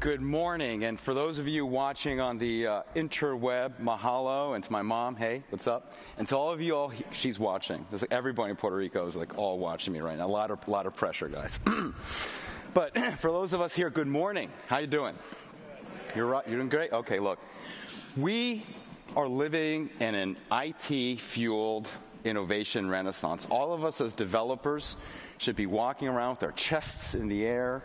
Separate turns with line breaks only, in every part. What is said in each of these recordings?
Good morning, and for those of you watching on the interweb, mahalo, and to my mom, hey, what's up? And to all of you all, she's watching. There's like everybody in Puerto Rico is like all watching me right now. A lot of pressure, guys. But for those of us here, good morning. How you doing? You're doing great? Okay, look. We are living in an IT-fueled innovation renaissance. All of us as developers should be walking around with our chests in the air,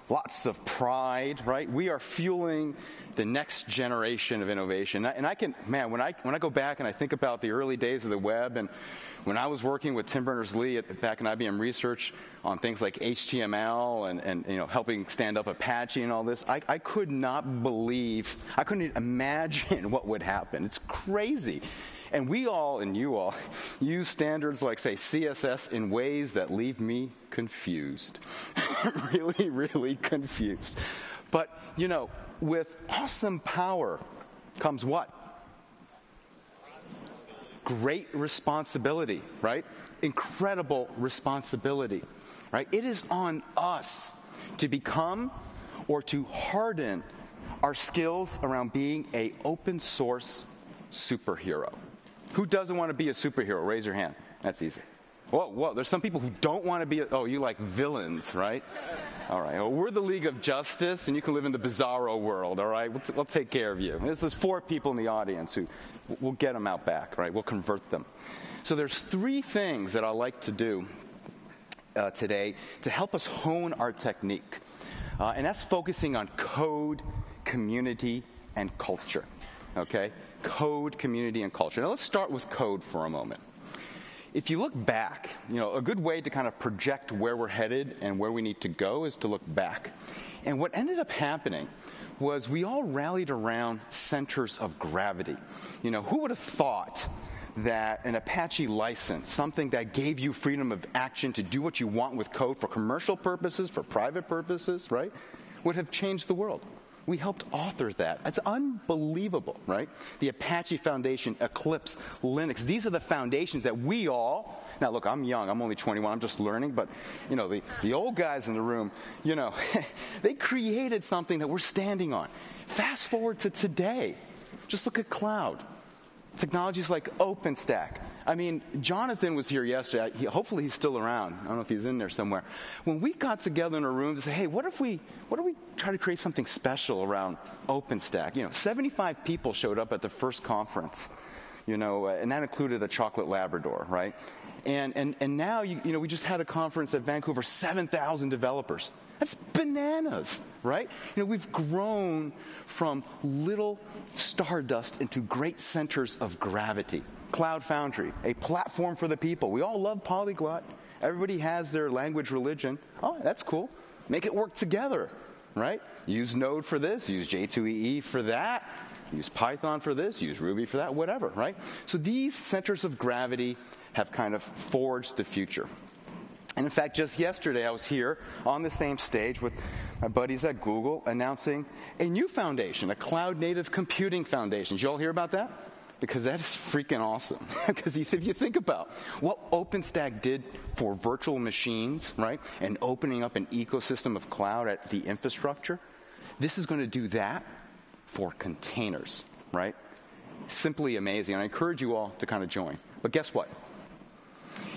lots of pride, right? We are fueling the next generation of innovation. And when I go back and I think about the early days of the web, and when I was working with Tim Berners-Lee back in IBM Research on things like HTML and helping stand up Apache and all this, I could not believe, I couldn't imagine what would happen. It's crazy. And we all, and you all, use standards like, say, CSS in ways that leave me confused. Really, really confused. But, with awesome power comes what? Great responsibility, right? Incredible responsibility, right? It is on us to become or to harden our skills around being an open source superhero. Who doesn't want to be a superhero? Raise your hand. That's easy. Whoa, there's some people who don't want to be, you like villains, right? All right, well, we're the League of Justice, and you can live in the bizarro world, all right? We'll take care of you. There's 4 people in the audience who, we'll get them out back, right? We'll convert them. So there's 3 things that I like to do today to help us hone our technique. And that's focusing on code, community, and culture, okay? Code, community, and culture. Now let's start with code for a moment. If you look back, a good way to kind of project where we're headed and where we need to go is to look back. And what ended up happening was we all rallied around centers of gravity. Who would have thought that an Apache license, something that gave you freedom of action to do what you want with code for commercial purposes, for private purposes, right, would have changed the world? We helped author that. It's unbelievable, right? The Apache Foundation, Eclipse, Linux. These are the foundations that we all, now look, I'm young, I'm only 21, I'm just learning, but, the old guys in the room, they created something that we're standing on. Fast forward to today. Just look at cloud. Technologies like OpenStack. I mean, Jonathan was here yesterday. Hopefully he's still around. I don't know if he's in there somewhere. When we got together in a room to say, hey, what if we try to create something special around OpenStack? 75 people showed up at the first conference, and that included a chocolate Labrador, right? And now, we just had a conference at Vancouver, 7,000 developers. That's bananas, right? We've grown from little stardust into great centers of gravity. Cloud Foundry, a platform for the people. We all love polyglot. Everybody has their language religion. Oh, that's cool. Make it work together, right? Use Node for this, use J2EE for that, use Python for this, use Ruby for that, whatever, right? So these centers of gravity have kind of forged the future. And in fact, just yesterday I was here on the same stage with my buddies at Google announcing a new foundation, a cloud-native computing foundation. Did you all hear about that? Because that is freaking awesome. Because if you think about what OpenStack did for virtual machines, right, and opening up an ecosystem of cloud at the infrastructure, this is going to do that for containers, right? Simply amazing. And I encourage you all to kind of join. But guess what?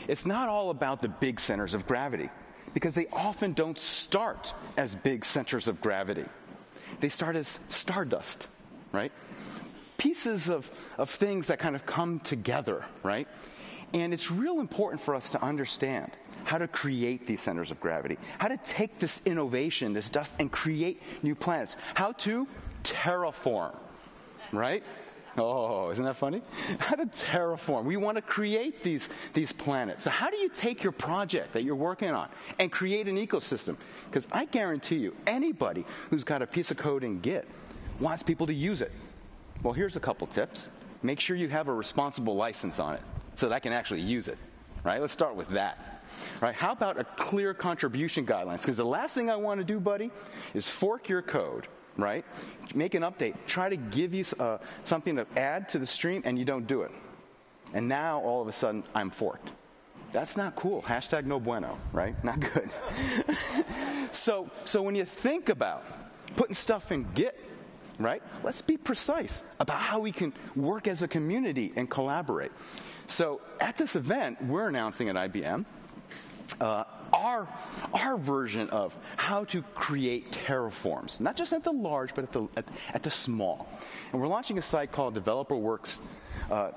It's not all about the big centers of gravity, because they often don't start as big centers of gravity. They start as stardust, right? Pieces of things that kind of come together, right? And it's real important for us to understand how to create these centers of gravity, how to take this innovation, this dust, and create new planets, how to terraform, right? Oh, isn't that funny? How to terraform. We want to create these planets. So how do you take your project that you're working on and create an ecosystem? Because I guarantee you, anybody who's got a piece of code in Git wants people to use it. Well, here's a couple tips. Make sure you have a responsible license on it so that I can actually use it. Right? Let's start with that. Right? How about a clear contribution guidelines? Because the last thing I want to do, buddy, is fork your code. Right? Make an update. Try to give you something to add to the stream, and you don't do it. And now, all of a sudden, I'm forked. That's not cool. Hashtag no bueno, right? Not good. So when you think about putting stuff in Git, right? Let's be precise about how we can work as a community and collaborate. So at this event, we're announcing at IBM our version of how to create terraforms, not just at the large, but at the small. And we're launching a site called Developerworks,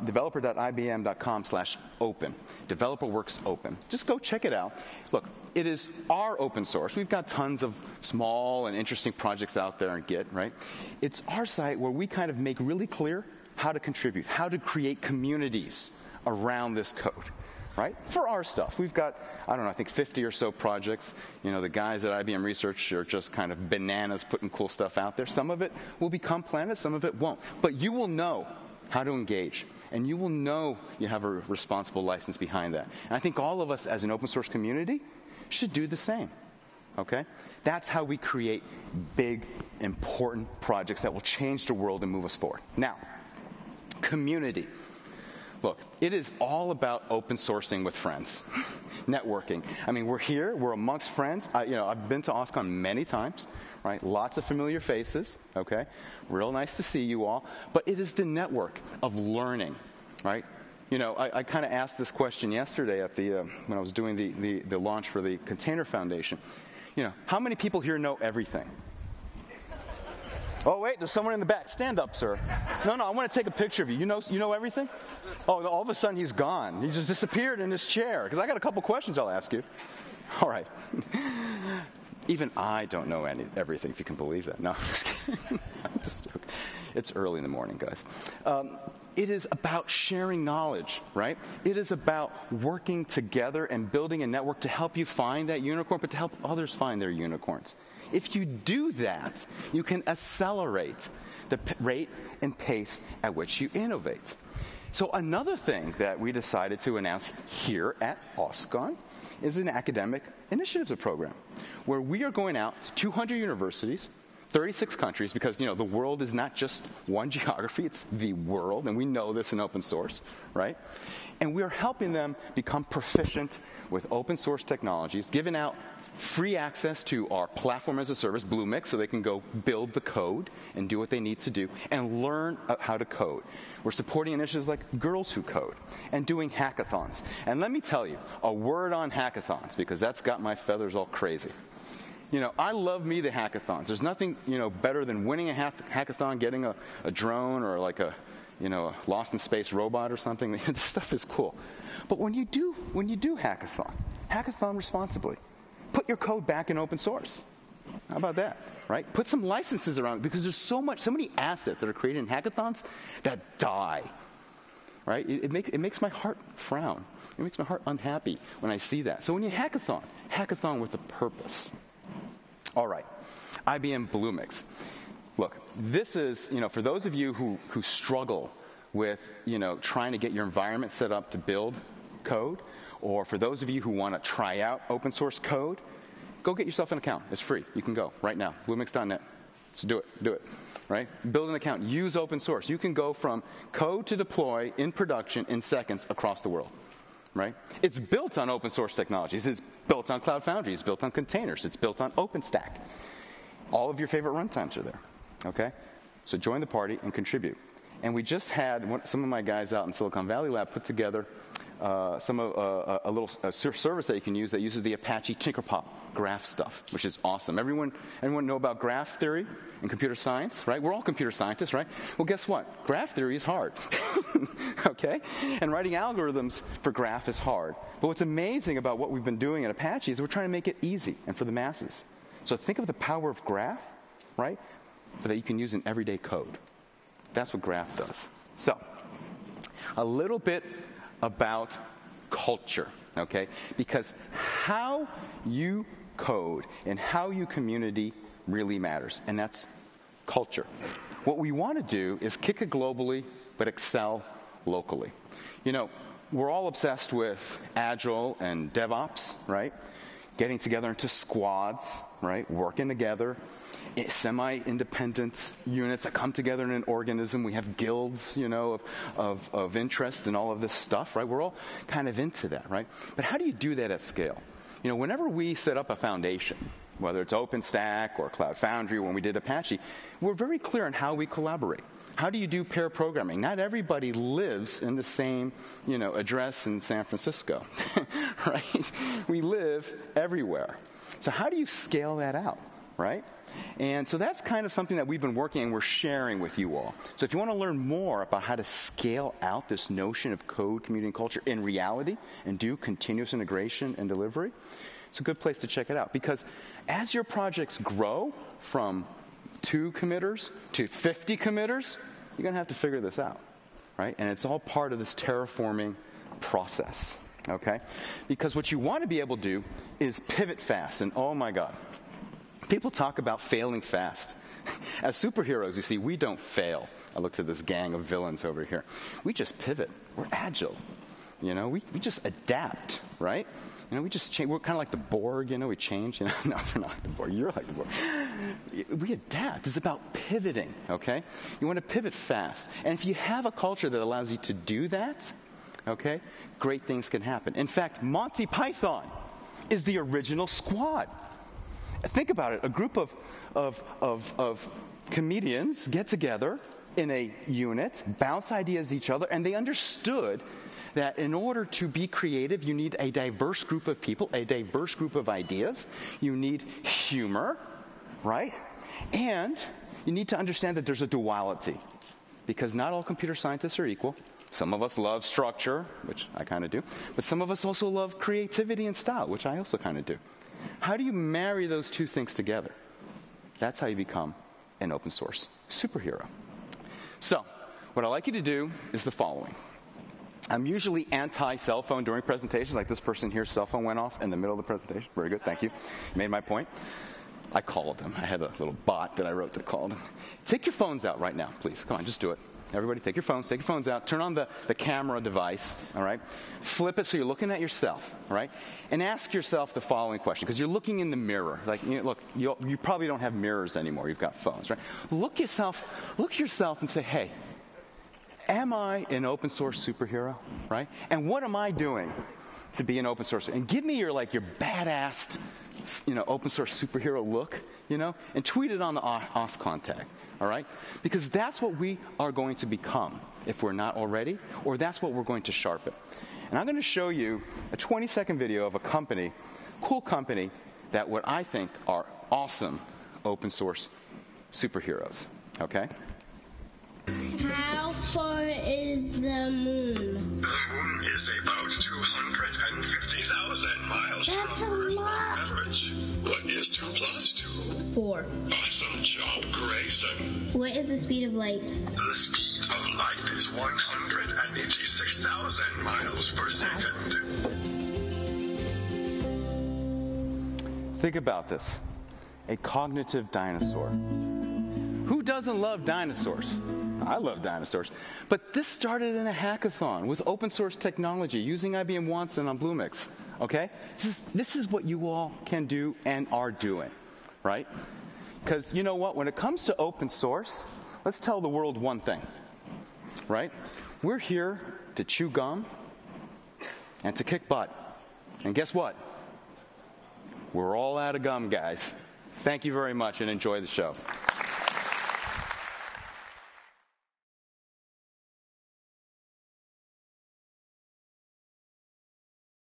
developer.ibm.com/open, Developerworks Open. Just go check it out. Look, it is our open source. We've got tons of small and interesting projects out there in Git, right? It's our site where we kind of make really clear how to contribute, how to create communities around this code. Right? For our stuff. We've got, I don't know, I think 50 or so projects. You know, the guys at IBM Research are just kind of bananas putting cool stuff out there. Some of it will become Planet, some of it won't. But you will know how to engage, and you will know you have a responsible license behind that. And I think all of us as an open source community should do the same. Okay? That's how we create big, important projects that will change the world and move us forward. Now, community. Look, it is all about open sourcing with friends, networking. I mean, we're here, we're amongst friends. I've been to OSCON many times, right? Lots of familiar faces, okay? Real nice to see you all. But it is the network of learning, right? You know, I kind of asked this question yesterday at when I was doing the launch for the Container Foundation. You know, how many people here know everything? Oh, wait, there's someone in the back. Stand up, sir. No, I want to take a picture of you. You know everything? Oh, all of a sudden he's gone. He just disappeared in his chair. Because I got a couple questions I'll ask you. All right. Even I don't know everything, if you can believe that. No, I'm just kidding. I'm just joking. It's early in the morning, guys. It is about sharing knowledge, right? It is about working together and building a network to help you find that unicorn, but to help others find their unicorns. If you do that, you can accelerate the rate and pace at which you innovate. So another thing that we decided to announce here at OSCON is an academic initiatives program, where we are going out to 200 universities, 36 countries, because the world is not just one geography, it's the world, and we know this in open source, right? And we are helping them become proficient with open source technologies, giving out free access to our platform as a service, Bluemix, so they can go build the code and do what they need to do and learn how to code. We're supporting initiatives like Girls Who Code and doing hackathons. And let me tell you, a word on hackathons, because that's got my feathers all crazy. I love me the hackathons. There's nothing, better than winning a hackathon, getting a drone or like a lost in space robot or something. This stuff is cool. But when you do hackathon responsibly. Put your code back in open source. How about that, right? Put some licenses around it, because there's so many assets that are created in hackathons that die, right? It makes my heart frown. It makes my heart unhappy when I see that. So when you hackathon with a purpose. All right, IBM Bluemix. Look, this is, for those of you who struggle with, trying to get your environment set up to build code, or for those of you who want to try out open source code, go get yourself an account. It's free. You can go right now, bluemix.net. Just do it, right? Build an account. Use open source. You can go from code to deploy in production in seconds across the world, right? It's built on open source technologies. It's built on Cloud Foundry. It's built on containers. It's built on OpenStack. All of your favorite runtimes are there, okay? So join the party and contribute. And we just had some of my guys out in Silicon Valley Lab put together a little service that you can use that uses the Apache Tinkerpop graph stuff, which is awesome. Anyone know about graph theory and computer science, right? We're all computer scientists, right? Well, guess what? Graph theory is hard, okay? And writing algorithms for graph is hard. But what's amazing about what we've been doing at Apache is we're trying to make it easy and for the masses. So think of the power of graph, right? But that you can use in everyday code. That's what graph does. So, a little bit about culture, okay? Because how you code and how you community really matters, and that's culture. What we want to do is kick it globally, but excel locally. We're all obsessed with Agile and DevOps, right? Getting together into squads, right? Working together. Semi-independent units that come together in an organism. We have guilds, of interest and all of this stuff, right? We're all kind of into that, right? But how do you do that at scale? Whenever we set up a foundation, whether it's OpenStack or Cloud Foundry, when we did Apache, we're very clear on how we collaborate. How do you do pair programming? Not everybody lives in the same, address in San Francisco, right? We live everywhere. So how do you scale that out, right? And so that's kind of something that we've been working and we're sharing with you all. So if you want to learn more about how to scale out this notion of code, community, and culture in reality and do continuous integration and delivery, it's a good place to check it out. Because as your projects grow from 2 committers to 50 committers, you're going to have to figure this out, right? And it's all part of this terraforming process, okay? Because what you want to be able to do is pivot fast. And oh my God, people talk about failing fast. As superheroes, you see, we don't fail. I looked at this gang of villains over here. We just pivot. We're agile. We just adapt, right? We just change. We're kind of like the Borg, we change. No, we're not like the Borg. You're like the Borg. We adapt. It's about pivoting, okay? You want to pivot fast. And if you have a culture that allows you to do that, okay, great things can happen. In fact, Monty Python is the original squad. Think about it. A group of comedians get together in a unit, bounce ideas at each other, and they understood that in order to be creative, you need a diverse group of people, a diverse group of ideas. You need humor, right? And you need to understand that there's a duality, because not all computer scientists are equal. Some of us love structure, which I kind of do, but some of us also love creativity and style, which I also kind of do. How do you marry those two things together? That's how you become an open source superhero. So, what I'd like you to do is the following. I'm usually anti-cell phone during presentations, like this person here's cell phone went off in the middle of the presentation. Very good, thank you. Made my point. I called them. I had a little bot that I wrote that called them. Take your phones out right now, please. Come on, just do it. Everybody take your phones out. Turn on the camera device, all right? Flip it so you're looking at yourself, all right? And ask yourself the following question, because you're looking in the mirror. Like, look, you probably don't have mirrors anymore. You've got phones, right? Look at yourself and say, hey, am I an open source superhero, right? And what am I doing to be an open source? And give me your badass, open source superhero look, and tweet it on the OSCON tag, all right? Because that's what we are going to become if we're not already, or that's what we're going to sharpen. And I'm going to show you a 20-second video of a company, cool company, that what I think are awesome open source superheroes, okay?
How far is the moon?
The moon is about 250,000 miles
That's
from
a
Earth's
lot.
average. What is 2 plus 2?
4.
Awesome job, Grayson.
What is the speed of light?
The speed of light is 186,000 miles per second.
Think about this. A cognitive dinosaur. Who doesn't love dinosaurs? I love dinosaurs. But this started in a hackathon with open source technology using IBM Watson on Bluemix. Okay? This is what you all can do and are doing, right? Because you know what? When it comes to open source, let's tell the world one thing, right? We're here to chew gum and to kick butt. And guess what? We're all out of gum, guys. Thank you very much and enjoy the show.